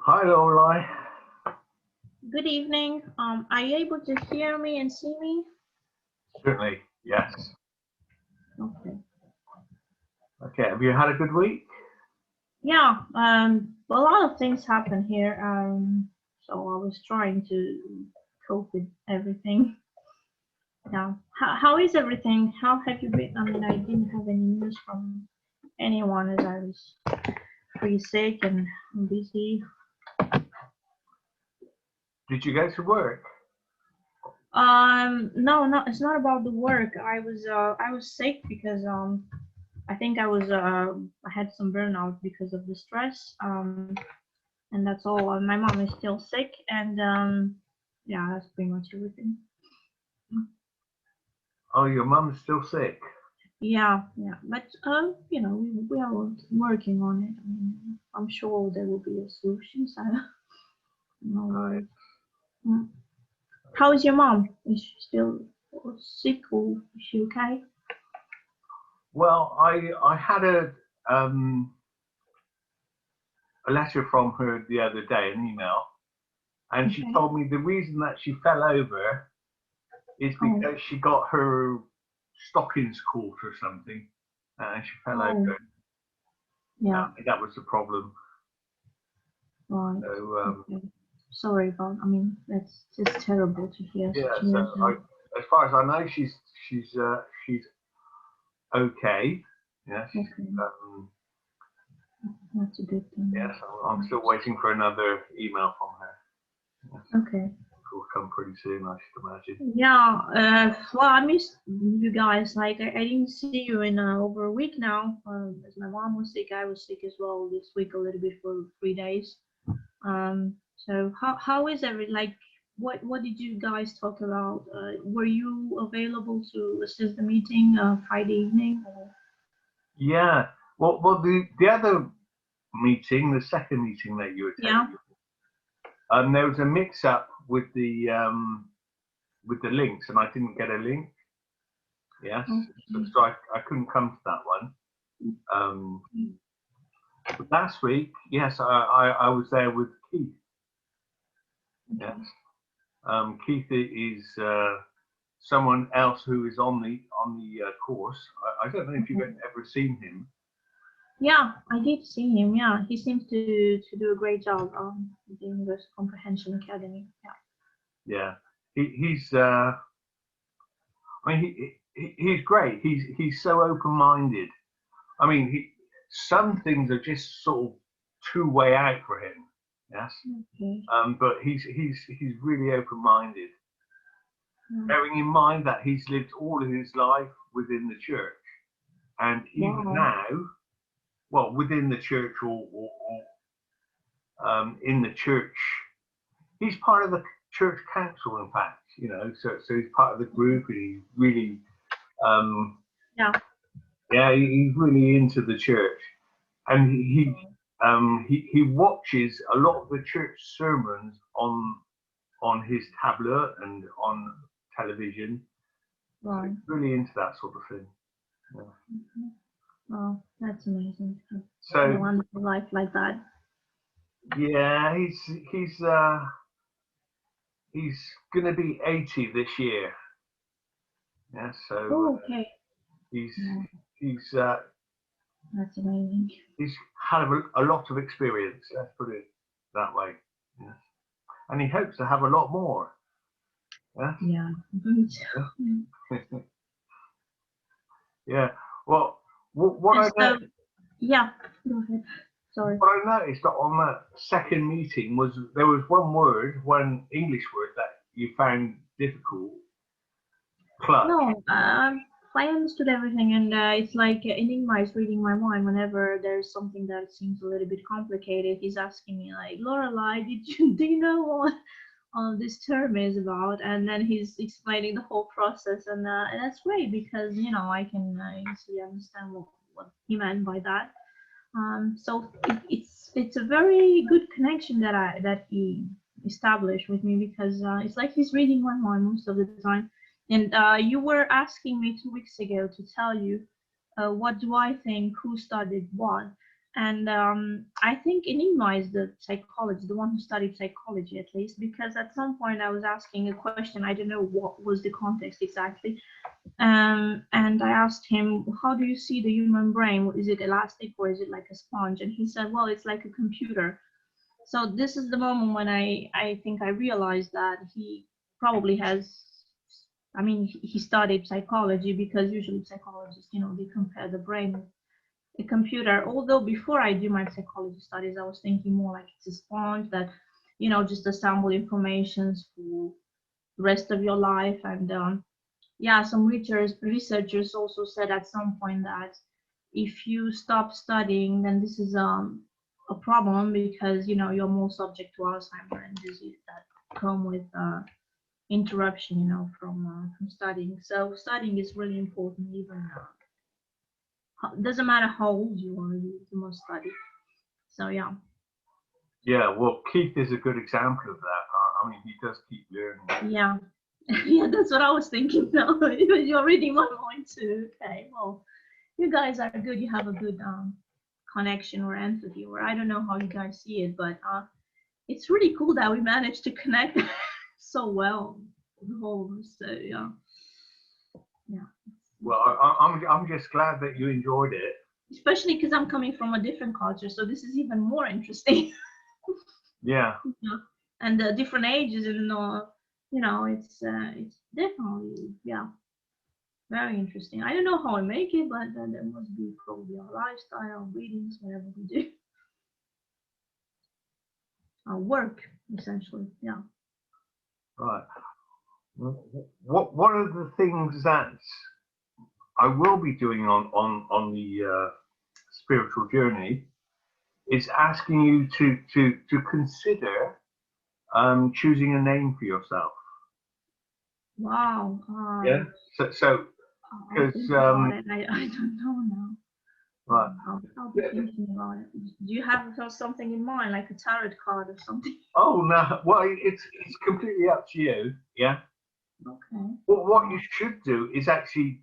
Hi, Lorelei. Good evening. Are you able to hear me and see me? Certainly, yes. Okay. Okay, have you had a good week? Yeah, a lot of things happen here. So I was trying to cope with everything. Yeah. How is everything? How have you been? I mean, I didn't have any news from anyone as I was pretty sick and busy. Did you go to work? No, it's not about the work. I was sick because I think I had some burnout because of the stress. And that's all. My mom is still sick, and yeah, that's pretty much everything. Oh, your mum's still sick? Yeah, but you know, we are working on it. I mean, I'm sure there will be a solution. So no worries. Mm. How is your mom? Is she still sick, or is she okay? Well, I had a letter from her the other day, an email, and she Okay. told me the reason that she fell over is because she got her stockings caught or something, and she fell over. Yeah. That was the problem. Right. So, Okay. Sorry about. I mean, that's just terrible to hear yeah. such So, news. as far as I know, she's okay. Yes. Okay. That's a good thing. Yes, I'm still waiting for another email from her. Yes. Okay. It will come pretty soon, I should imagine. Yeah. Well, I missed you guys. Like, I didn't see you in over a week now. As my mom was sick, I was sick as well this week a little bit for 3 days. So how is every like? What did you guys talk about? Were you available to assist the meeting Friday evening? Or? Yeah. Well, the other meeting, the second meeting that you attended, there was a mix-up with the links, and I didn't get a link. Yes, so I couldn't come to that one. But last week, yes, I was there with Keith. Yes, Keith is someone else who is on the course. I don't know if you've ever seen him. Yeah, I did see him. Yeah, he seems to do a great job with the Universal Comprehension Academy. Yeah, he's. I mean, he's great. He's so open-minded. I mean, some things are just sort of two-way out for him. Yes. Okay. But he's really open-minded. Bearing in mind that he's lived all of his life within the church, and even now, well, within the church or in the church, he's part of the church council. In fact, you know, so he's part of the group, and he's really, he's really into the church, and he watches a lot of the church sermons on his tablet and on television. Right. So he's really into that sort of thing. Yeah. Oh, that's amazing. So a wonderful life like that. Yeah, he's gonna be 80 this year. Yeah, so okay. He's that's amazing. He's had a lot of experience. Let's put it that way. Yeah. And he hopes to have a lot more. Yeah. Yeah. Yeah. Well, what I know. Yeah. Go ahead. Sorry. What I noticed on that second meeting was there was one English word that you found difficult. Clutch. No, I understood everything, and it's like Enigma is reading my mind. Whenever there's something that seems a little bit complicated, he's asking me like, "Lorelei, do you know what this term is about?" And then he's explaining the whole process, and that's great because you know I can easily understand what he meant by that. So it's a very good connection that he established with me because it's like he's reading my mind most of the time. And you were asking me 2 weeks ago to tell you what do I think, who studied what, And I think Enigma is the psychologist, the one who studied psychology at least, because at some point I was asking a question. I don't know what was the context exactly. And I asked him, how do you see the human brain? Is it elastic or is it like a sponge? And he said, well, it's like a computer. So this is the moment when I think I realized that he probably has, I mean, he studied psychology, because usually psychologists, you know, they compare the brain with a computer. Although before I do my psychology studies, I was thinking more like it's a sponge that, you know, just assemble informations for the rest of your life. And yeah, some researchers also said at some point that if you stop studying, then this is a problem, because, you know, you're more subject to Alzheimer and disease that come with interruption, you know, from studying. So studying is really important. Even doesn't matter how old you are, you must study. So yeah. Yeah, well, Keith is a good example of that. I mean, he does keep learning. Yeah. Yeah, that's what I was thinking now. You're reading my mind too. Okay, well, you guys are good. You have a good connection or empathy, or I don't know how you guys see it, but it's really cool that we managed to connect so well. The whole, so yeah. Yeah. Well, I'm just glad that you enjoyed it. Especially because I'm coming from a different culture, so this is even more interesting. Yeah. Yeah. And the different ages, and you know, it's definitely, yeah, very interesting. I don't know how I make it, but there must be probably our lifestyle, readings, whatever we do, our work, essentially. Yeah. Right. What are the things that I will be doing on the spiritual journey is asking you to consider choosing a name for yourself. Wow. Yeah. So because I don't know now. right. I'll be thinking about it. Do you have something in mind, like a tarot card or something? Oh no. Well, it's completely up to you. Yeah. Okay. Well, what you should do is actually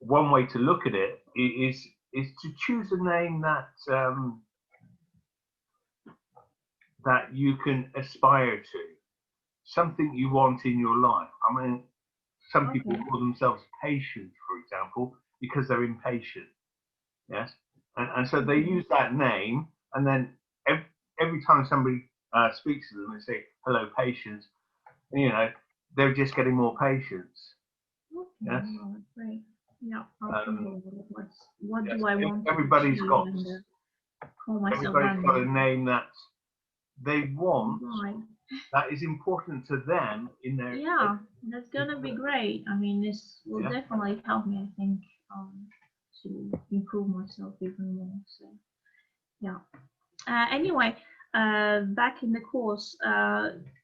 one way to look at it is to choose a name that that you can aspire to, something you want in your life. I mean, some people call themselves patient, for example, because they're impatient. Yes, and so they use that name, and then every time somebody speaks to them, they say, "Hello, patience." You know, they're just getting more patience. Okay, yes. well, great. Yeah, what do I want everybody's to got achieve, and call myself everybody's got a that. name that they want, Right. that is important to them in their. Yeah, that's gonna be great. I mean, this will definitely help me, I think, to improve myself even more. So, yeah. Anyway, back in the course,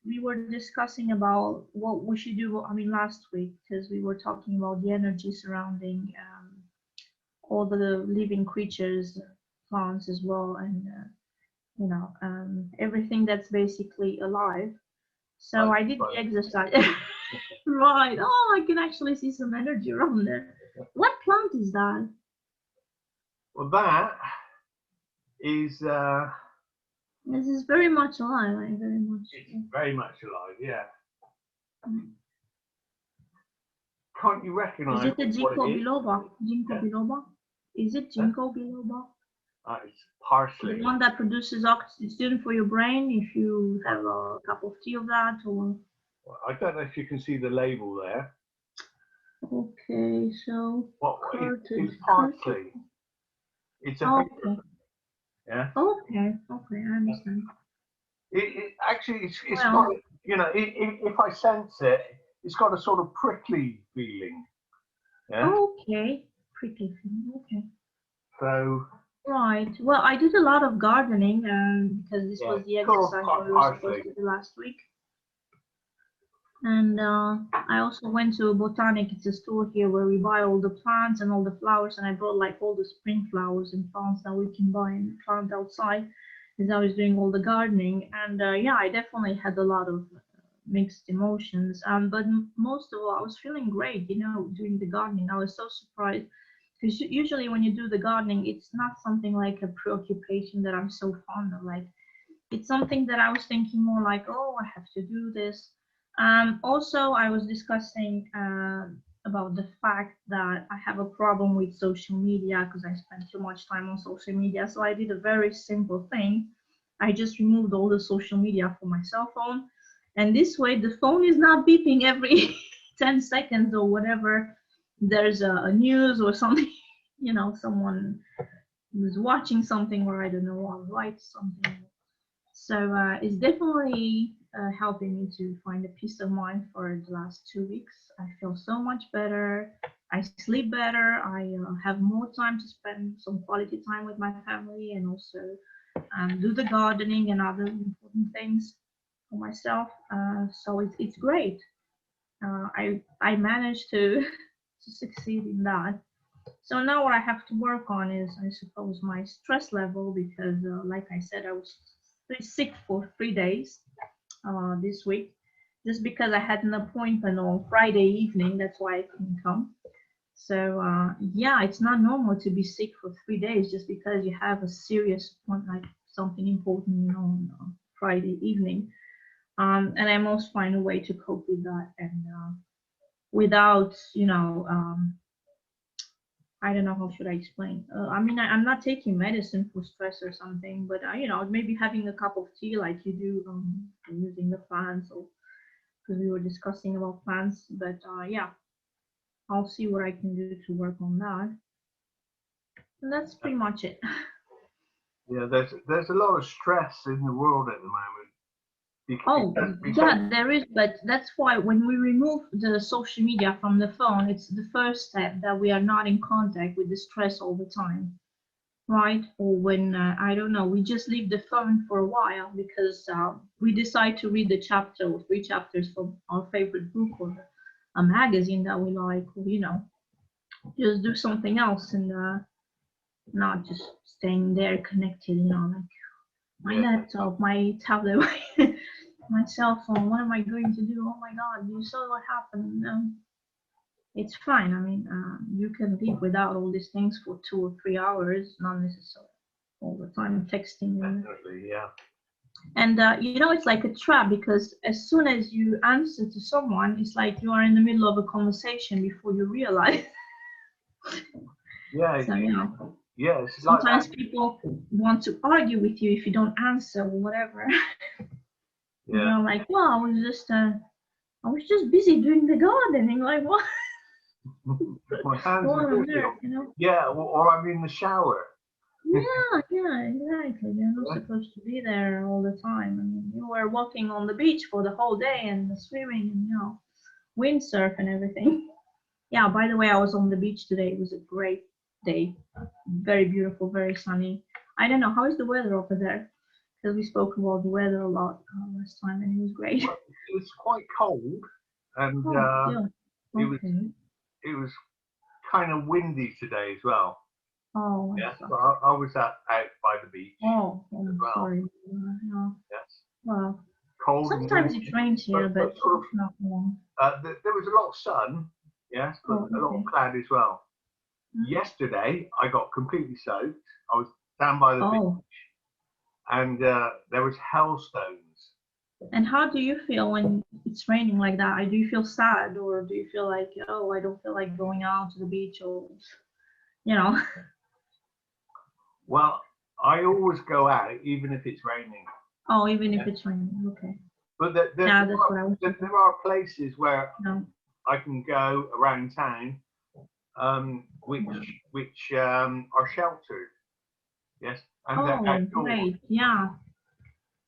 we were discussing about what we should do. I mean, last week, because we were talking about the energy surrounding all the living creatures, plants as well, and you know, everything that's basically alive. So I did the exercise. Right. Oh, I can actually see some energy around there. What plant is that? Well, that is. This is very much alive. Like, very much. It's very much alive. Yeah. Mm. Can't you recognise? Is it a ginkgo biloba? Ginkgo biloba? Is it ginkgo biloba? It's parsley. The one that produces oxygen for your brain if you have a cup of tea of that, or. Well, I don't know if you can see the label there. Okay, so. It's parsley. It's a. Okay. Yeah. Okay. Okay, I understand. It actually it's got, you know, if I sense it, it's got a sort of prickly feeling. Yeah. Okay, prickly feeling. Okay. So. Right. Well, I did a lot of gardening because this was the exercise we were supposed to do last week. And I also went to a botanic. It's a store here where we buy all the plants and all the flowers. And I brought like all the spring flowers and plants that we can buy and plant outside as I was doing all the gardening. And yeah, I definitely had a lot of mixed emotions. But most of all, I was feeling great, you know, doing the gardening. I was so surprised. because usually when you do the gardening, it's not something like a preoccupation that I'm so fond of. Like, it's something that I was thinking more like, oh, I have to do this. Also, I was discussing about the fact that I have a problem with social media because I spend too much time on social media. So I did a very simple thing. I just removed all the social media from my cell phone. And this way, the phone is not beeping every 10 seconds or whatever. There's a news or something, someone was watching something, or I don't know, or write something. So it's definitely helping me to find a peace of mind for the last 2 weeks. I feel so much better. I sleep better. I have more time to spend some quality time with my family, and also do the gardening and other important things for myself. So it's great. I managed to to succeed in that. So now what I have to work on is, I suppose, my stress level, because like I said, I was sick for 3 days this week, just because I had an appointment on Friday evening. That's why I couldn't come. So yeah, it's not normal to be sick for 3 days just because you have a serious point, like something important, on Friday evening. And I must find a way to cope with that, and without, I don't know how should I explain. I mean, I'm not taking medicine for stress or something, but maybe having a cup of tea like you do using the plants, or because we were discussing about plants. But yeah, I'll see what I can do to work on that. And that's pretty much it. Yeah, there's a lot of stress in the world at the moment. Oh, yeah, there is, but that's why when we remove the social media from the phone, it's the first step that we are not in contact with the stress all the time, right? Or when, I don't know, we just leave the phone for a while because we decide to read the chapter or 3 chapters from our favorite book, or a magazine that we like, or, just do something else, and not just staying there connected, like my laptop, my tablet, my cell phone. What am I going to do? Oh my God, you saw what happened. It's fine. I mean, you can live without all these things for 2 or 3 hours, not necessarily all the time texting. Definitely, yeah. And it's like a trap, because as soon as you answer to someone, it's like you are in the middle of a conversation before you realize. Yeah. So, yeah. Sometimes like people want to argue with you if you don't answer or whatever. Yeah. You're like, well, I was just busy doing the gardening. Like, what? My hands are there, Yeah, or I'm in the shower. Yeah, exactly. You're not supposed to be there all the time. I mean, you were walking on the beach for the whole day and swimming and windsurf and everything. Yeah, by the way, I was on the beach today. It was a great day. Very beautiful, very sunny. I don't know, how is the weather over there? Because we spoke about the weather a lot last time, and it was great. It was quite cold, and it was kind of windy today as well. Oh, yes, but I was out by the beach. Oh, I'm sorry. Yes. Well, cold. Sometimes it rains here, but sort of, not long. There was a lot of sun, yes, but a lot of cloud as well. Yesterday, I got completely soaked. I was down by the beach, and there was hailstones. And how do you feel when it's raining like that? Do you feel sad, or do you feel like, oh, I don't feel like going out to the beach, or, Well, I always go out, even if it's raining. Oh, even if it's raining, okay. But there are places where I can go around town, which are sheltered. Yes, and they're outdoors. Great, yeah.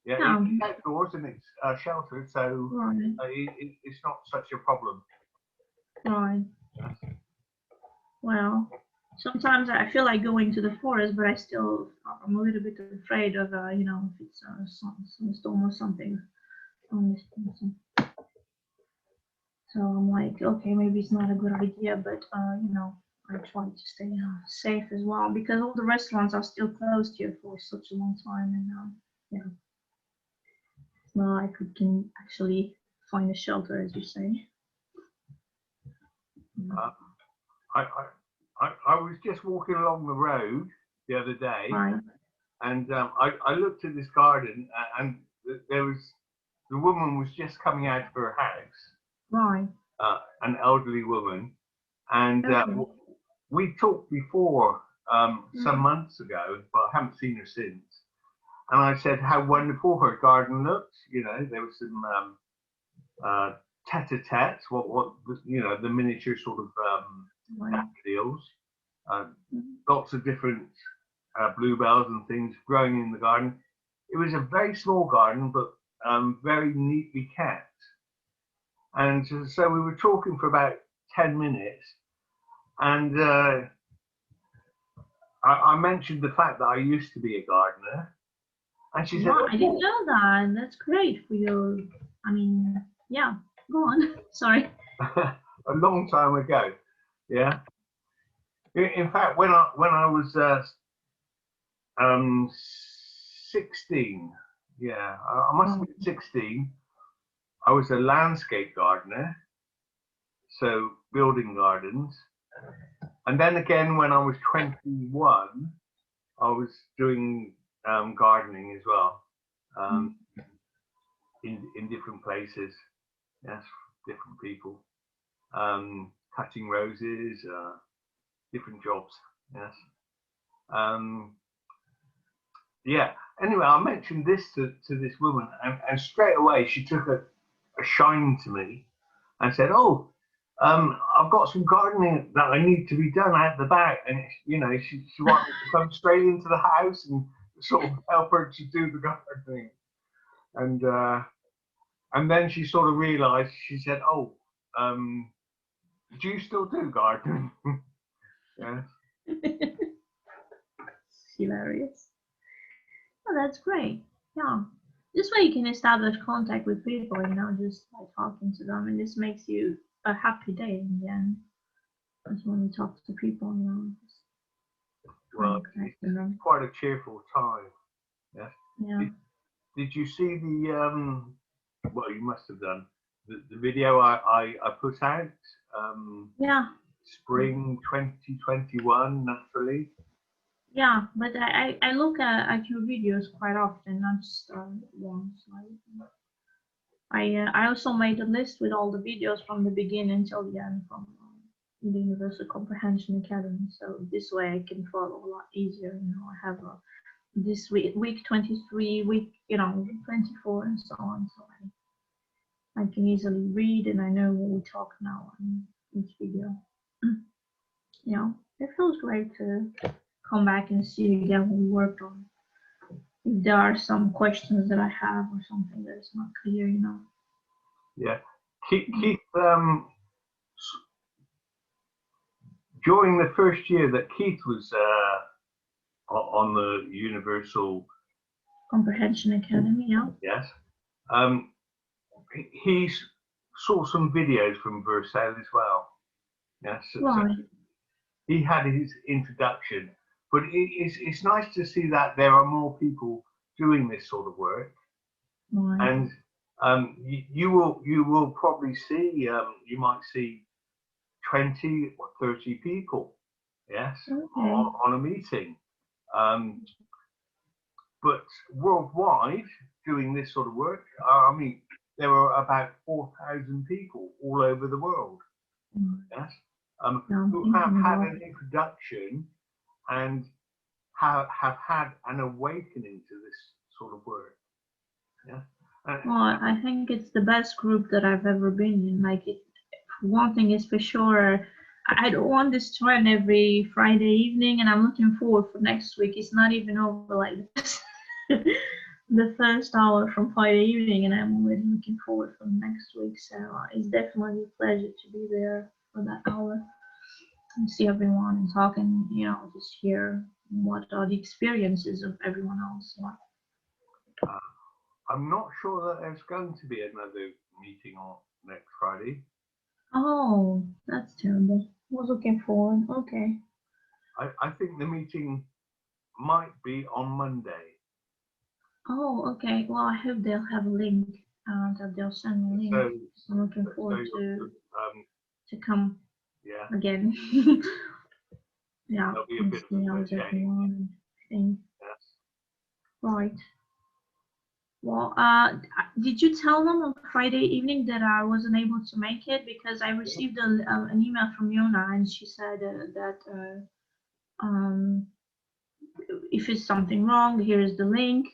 Yeah, it's outdoors and it's sheltered, so it's not such a problem. Right. Yes. Well, sometimes I feel like going to the forest, but I'm a little bit afraid of, if it's a storm or something. So I'm like, okay, maybe it's not a good idea, but I try to stay safe as well, because all the restaurants are still closed here for such a long time, and it's not like we can actually find a shelter, as you say. I was just walking along the road the other day, Right. and I looked at this garden, and there was the woman was just coming out of her house, Right. an elderly woman, and Okay. we talked before some months ago, but I haven't seen her since. And I said how wonderful her garden looked. You know, there was some tete-a-tetes, what you know, the miniature sort of Right. daffodils, lots of different bluebells and things growing in the garden. It was a very small garden, but very neatly kept. And so we were talking for about 10 minutes, and I mentioned the fact that I used to be a gardener, and she said, Yeah, "Oh, I didn't know that, and that's great for you. I mean, yeah, go on. Sorry. a long time ago." Yeah. In fact, when I was 16, yeah, I must have been 16. I was a landscape gardener, so building gardens. And then again, when I was 21, I was doing gardening as well, in different places. Yes, different people, cutting roses, different jobs. Yes. Yeah. Anyway, I mentioned this to this woman, and straight away she took a shine to me and said, "Oh, I've got some gardening that I need to be done out the back," and you know, she wanted me to come straight into the house and sort of help her to do the gardening, and then she sort of realised. She said, "Oh, do you still do gardening?" Yeah. Hilarious. Oh, that's great. Yeah. This way you can establish contact with people, you know, just by talking to them, and this makes you a happy day in the end. Just when you talk to people, you know, just Well, connect with them. quite a cheerful time. Yeah. Yeah. Did you see the well, you must have done the video I put out, Yeah. spring 2021, naturally. Yeah, but I look at your videos quite often, not just once. I also made a list with all the videos from the beginning until the end from the Universal Comprehension Academy. So this way I can follow a lot easier. You know, I have this week 23, week 24, and so on. So I can easily read, and I know what we talk now in each video. Yeah, it feels great to come back and see again what we worked on. If there are some questions that I have or something that is not clear, you know. Yeah, Keith, during the first year that Keith was on the Universal Comprehension Academy, yeah. Yes, he saw some videos from Versailles as well. Yes, Right. so he had his introduction, but it's nice to see that there are more people doing this sort of work, Right. and you will probably see you might see 20 or 30 people, yes, Okay. on a meeting, but worldwide doing this sort of work. I mean, there are about 4,000 people all over the world. Yes. Who have had an introduction and have had an awakening to this sort of work. Yeah. Well, I think it's the best group that I've ever been in. Like, one thing is for sure, I don't want this to run every Friday evening, and I'm looking forward for next week. It's not even over like the first hour from Friday evening, and I'm already looking forward for next week. So it's definitely a pleasure to be there for that hour and see everyone and talk and, you know, just hear what are the experiences of everyone else. I'm not sure that there's going to be another meeting on next Friday. Oh, that's terrible. I was looking forward. Okay. I think the meeting might be on Monday. Oh, okay. Well, I hope they'll have a link that they'll send me a link. So I'm looking forward to come Yeah. again. Yeah, There'll be a bit of a hours change. everyone thing. Yes. Right. Well, did you tell them on Friday evening that I wasn't able to make it? Because I received an email from Yona, and she said that if it's something wrong, here's the link.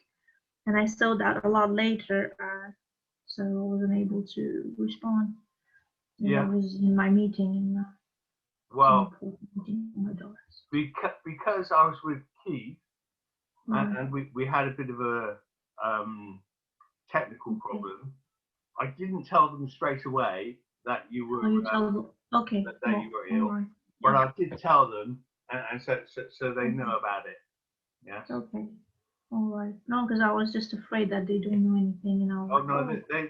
And I saw that a lot later, so I wasn't able to respond. Yeah. I was in my meeting and well, meeting with my daughters. Because I was with Keith, Right. and we had a bit of a technical problem. I didn't tell them straight away that you were Oh, you tell them. Okay. that you were ill, right. but I did tell them, and so they know about it. Yes. Okay. All right. No, because I was just afraid that they don't know anything, and I was Oh like, no, oh,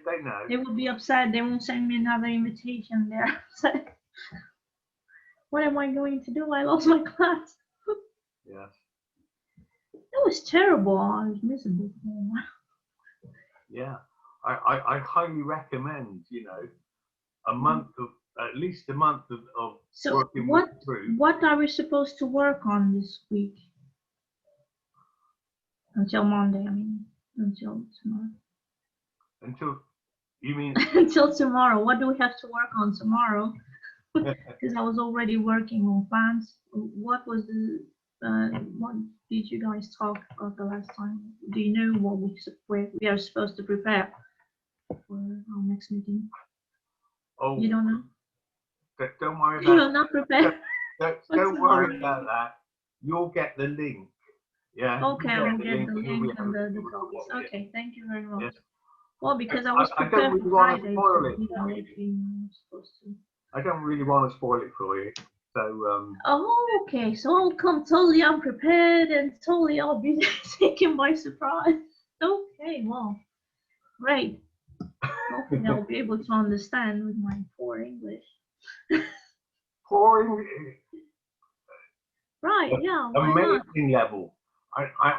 they know. they will be upset. They won't send me another invitation. They're upset. What am I going to do? I lost my class. Yes. It was terrible. I was miserable. Yeah. I highly recommend, a month of at least a month of So working what with the group. what are we supposed to work on this week? Until Monday, I mean, until tomorrow. Until you mean Until tomorrow. What do we have to work on tomorrow? Because I was already working on plans. What was the what did you guys talk about the last time? Do you know what we are supposed to prepare for our next meeting? Oh, You don't know? don't worry You about are not prepared. don't worry about that. You'll get the link. Yeah. Okay, I will get the and link you'll be and able the to record copies. it. Okay, thank you very much. Yes. Well, because I was I don't prepared really for want to Friday, spoil but it you for know, you. like we were supposed to. I don't really want to spoil it for you. So Oh, okay. So I'll come totally unprepared and totally I'll be taken by surprise. Okay, well, great. Hopefully I'll be able to understand with my poor English. pouring Right, yeah, why not? amazing level.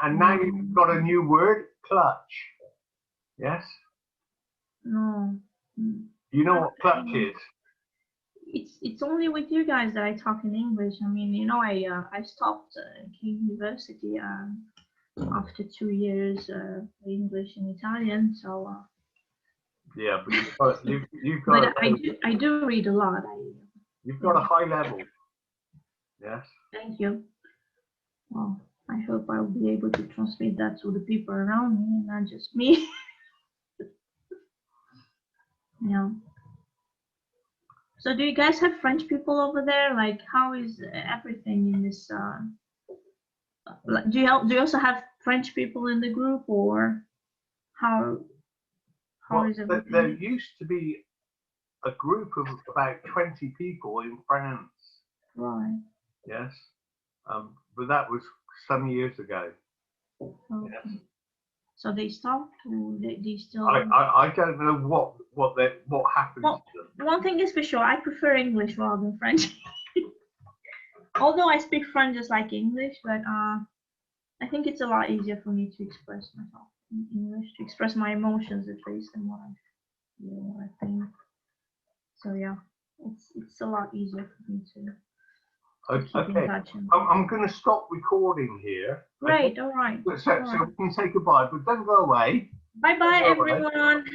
And now you've got a new word, clutch. Yes. No. You know what clutch is? It's only with you guys that I talk in English. I mean, you know, I stopped King University after 2 years English and Italian, so. Yeah, but you've got. But I do read a lot. You've got a high level. Yes. Thank you. Well, I hope I will be able to transmit that to the people around me and not just me. Yeah. So do you guys have French people over there? Like, how is everything in this? Do you also have French people in the group, or how is everything? There used to be a group of about 20 people in France. Right. Yes. But that was some years ago. Okay. Yes. So they stopped, or they still? I don't know what happened Well, to them. one thing is for sure, I prefer English rather than French. Although I speak French just like English, but I think it's a lot easier for me to express myself in English, to express my emotions at least, and what I think. So yeah, it's a lot easier for me to keep in touch. I'm going to stop recording here. Great, all right. So we can say goodbye, but don't go away. Bye bye, everyone.